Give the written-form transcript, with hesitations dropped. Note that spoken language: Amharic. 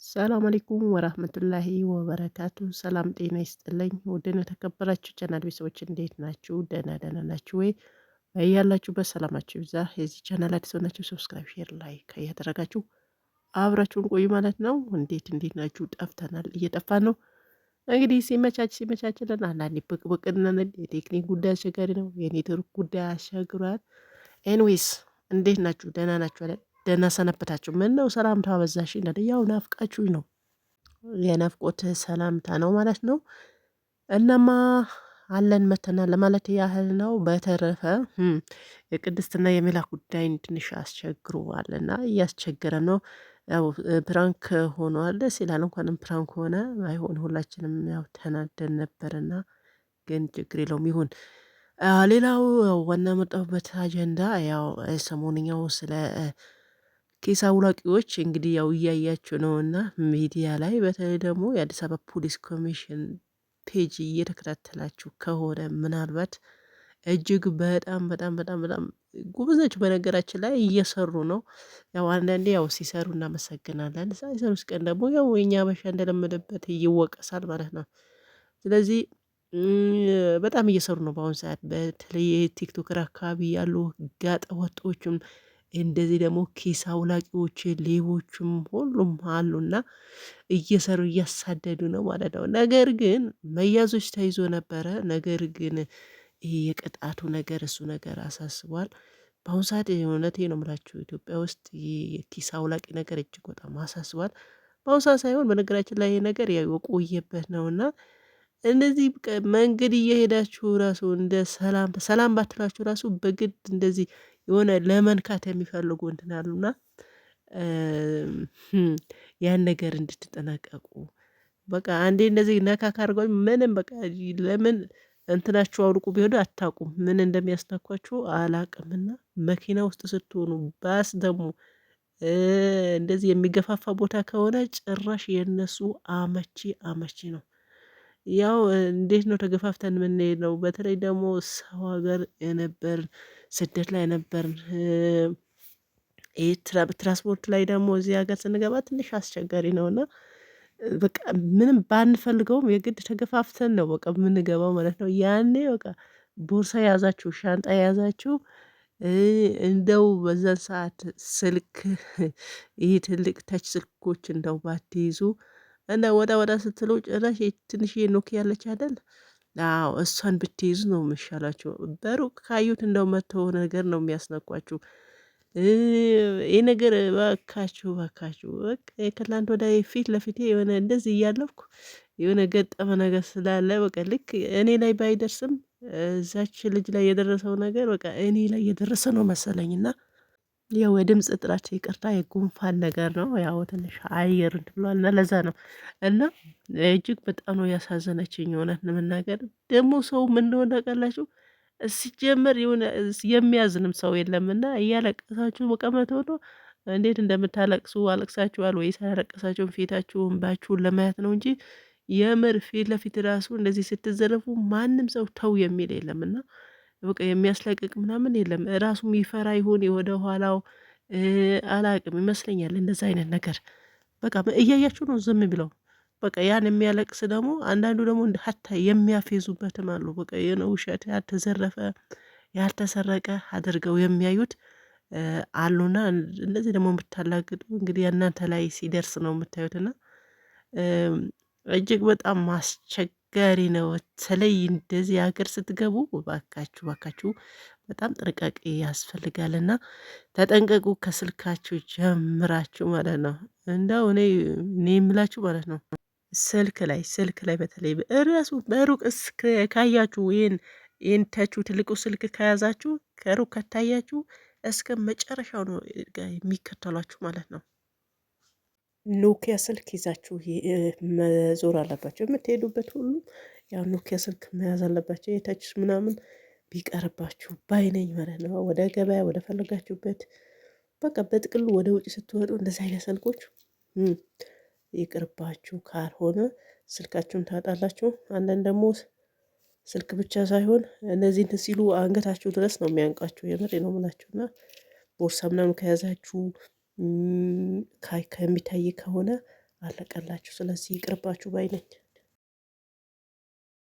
ሰላም አለይኩም ወራህመቱላሂ ወበረካቱ። ሰላም ጤና ይስጥልኝ። ውድና የተከበራችሁ ቻናል ቤተሰቦች እንዴት ናችሁ? ደህና ናችሁ ወይ? ያላችሁበት ሰላማችሁ ይብዛ። የዚህ ቻናል አዲስ ሆናችሁ ሰብስክራይብ፣ ሼር፣ ላይክ እያደረጋችሁ አብራችሁን ቆዩ ማለት ነው። እንዴት ናችሁ? ጠፍተናል፣ እየጠፋን ነው። እንግዲህ ሲመቻችልን አንዳንዴ ብቅ ብቅ እንላለን። የቴክኒክ ጉዳይ አስቸጋሪ ነው። የኔትወርክ ጉዳይ አስቸግሯል። ኤንዌይስ እንዴት ናችሁ? ደህና ናችሁ አይደል? ደህና ሰነበታችሁ? ምን ነው ሰላምታ በዛሽ? ያው ናፍቃችሁኝ ነው። የናፍቆት ሰላምታ ነው ማለት ነው። እናማ አለን መተናል ለማለት ያህል ነው። በተረፈ የቅድስትና የሜላት ጉዳይን ትንሽ አስቸግሯልና እያስቸገረ ነው። ያው ፕራንክ ሆኗል። ደስ ይላል። እንኳንም ፕራንክ ሆነ። ባይሆን ሁላችንም ያው ተናደን ነበርና ግን ችግር የለውም ይሁን። ሌላው ዋና መጣሁበት አጀንዳ ያው ሰሞንኛው ስለ ኬስ አውላቂዎች እንግዲህ ያው እያያችሁ ነውና ሚዲያ ላይ በተለይ ደግሞ የአዲስ አበባ ፖሊስ ኮሚሽን ፔጅ እየተከታተላችሁ ከሆነ ምናልባት እጅግ በጣም ጎበዞች በነገራችን ላይ እየሰሩ ነው። ያው አንዳንዴ ያው ሲሰሩ እናመሰግናለን፣ ሳይሰሩስ ቀን ደግሞ ያው የኛ ሀበሻ እንደለመደበት ይወቀሳል ማለት ነው። ስለዚህ በጣም እየሰሩ ነው በአሁን ሰዓት በተለይ ቲክቶከር አካባቢ ያሉ ጋጠ ወጦችም እንደዚህ ደግሞ ኪስ አውላቂዎች ሌቦችም ሁሉም አሉና እየሰሩ እያሳደዱ ነው ማለት ነው። ነገር ግን መያዞች ተይዞ ነበረ። ነገር ግን ይሄ የቅጣቱ ነገር እሱ ነገር አሳስቧል። በአሁኑ ሰዓት እውነቴን ነው የምላችሁ ኢትዮጵያ ውስጥ የኪስ አውላቂ ነገር እጅግ በጣም አሳስቧል። በአሁኑ ሰዓት ሳይሆን በነገራችን ላይ ይሄ ነገር ያው የቆየበት ነውና እነዚህ መንገድ እየሄዳችሁ ራሱ እንደ ሰላም ባትላችሁ ራሱ በግድ እንደዚህ የሆነ ለመንካት የሚፈልጉ እንትን አሉና ያን ነገር እንድትጠነቀቁ በቃ አንዴ እንደዚህ ነካ ካርገውኝ ምንም በቃ ለምን እንትናችሁ አውልቁ ቢሆን አታውቁም ምን እንደሚያስነኳችሁ አላቅምና መኪና ውስጥ ስትሆኑ ባስ ደግሞ እንደዚህ የሚገፋፋ ቦታ ከሆነ ጭራሽ የነሱ አመቺ ነው። ያው እንዴት ነው ተገፋፍተን የምንሄደው? በተለይ ደግሞ ሰው ሀገር የነበርን ስደት ላይ ነበርን። ትራንስፖርት ላይ ደግሞ እዚህ ሀገር ስንገባ ትንሽ አስቸጋሪ ነውና በቃ ምንም ባንፈልገውም የግድ ተገፋፍተን ነው በቃ የምንገባው ማለት ነው። ያኔ በቃ ቦርሳ የያዛችሁ ሻንጣ የያዛችሁ እንደው በዛን ሰዓት ስልክ ይሄ ትልቅ ተች ስልኮች እንደው ባትይዙ እና ወዳ ስትሉ ጭራሽ ትንሽዬ ኖኪያ ያለች አይደል? አዎ እሷን ብትይዙ ነው የሚሻላችሁ። በሩቅ ካዩት እንደው መተው ነገር ነው የሚያስነኳችሁ። ይሄ ነገር እባካችሁ በቃ ከትላንት ወዲያ ፊት ለፊቴ የሆነ እንደዚህ እያለፍኩ የሆነ ገጠመ ነገር ስላለ በቃ ልክ እኔ ላይ ባይደርስም እዛች ልጅ ላይ የደረሰው ነገር በቃ እኔ ላይ የደረሰ ነው መሰለኝና ያው የድምጽ ጥራት ይቅርታ የጉንፋን ነገር ነው። ያው ትንሽ አየር እንትን ብሏል እና ለዛ ነው እና እጅግ በጣም ነው ያሳዘነችኝ። እውነት ለመናገር ደግሞ ሰው ምን እንደሆነ ታውቃላችሁ? ሲጀመር የሆነ የሚያዝንም ሰው የለምና እያለቀሳችሁ መቀመጥ ሆኖ እንዴት እንደምታለቅሱ አለቅሳችኋል ወይስ አላለቀሳችሁም? ፊታችሁን እንባችሁን ለማየት ነው እንጂ የምር ፊት ለፊት ራሱ እንደዚህ ስትዘለፉ ማንም ሰው ተው የሚል የለምና በቃ የሚያስለቅቅ ምናምን የለም። ራሱም ይፈራ ይሁን ወደ ኋላው አላቅም ይመስለኛል እንደዛ አይነት ነገር በቃ እያያችሁ ነው ዝም ብለው በቃ ያን የሚያለቅስ ደግሞ አንዳንዱ ደግሞ እንደ ሀታ የሚያፌዙበትም አሉ። በቃ የሆነ ውሸት ያልተዘረፈ ያልተሰረቀ አድርገው የሚያዩት አሉና እንደዚህ ደግሞ የምታላግጡ እንግዲህ እናንተ ላይ ሲደርስ ነው የምታዩትና እጅግ በጣም አስቸጋሪ ነው። በተለይ እንደዚህ ሀገር ስትገቡ ባካችሁ በጣም ጥንቃቄ ያስፈልጋልና ተጠንቀቁ። ከስልካችሁ ጀምራችሁ ማለት ነው። እንደው እኔ የምላችሁ ማለት ነው ስልክ ላይ በተለይ ራሱ በሩቅ ካያችሁ ይህን ተቹ ትልቁ ስልክ ከያዛችሁ ከሩቅ ከታያችሁ እስከ መጨረሻው ነው የሚከተሏችሁ ማለት ነው። ኖኪያ ስልክ ይዛችሁ መዞር አለባቸው። የምትሄዱበት ሁሉ ያው ኖኪያ ስልክ መያዝ አለባቸው። የተች ምናምን ቢቀርባችሁ ባይነኝ ማለት ነው። ወደ ገበያ ወደ ፈለጋችሁበት በቃ በጥቅሉ ወደ ውጭ ስትወጡ እንደዚህ አይነት ስልኮች ይቅርባችሁ። ካልሆነ ስልካችሁን ታጣላችሁ። አንዳንድ ደግሞ ስልክ ብቻ ሳይሆን እነዚህ እንትን ሲሉ አንገታችሁ ድረስ ነው የሚያንቃችሁ። የምሬ ነው የምላችሁና ቦርሳ ምናምን ከያዛችሁ ከሚታይ ከሆነ አለቀላችሁ። ስለዚህ ይቅርባችሁ ባይ ነኝ።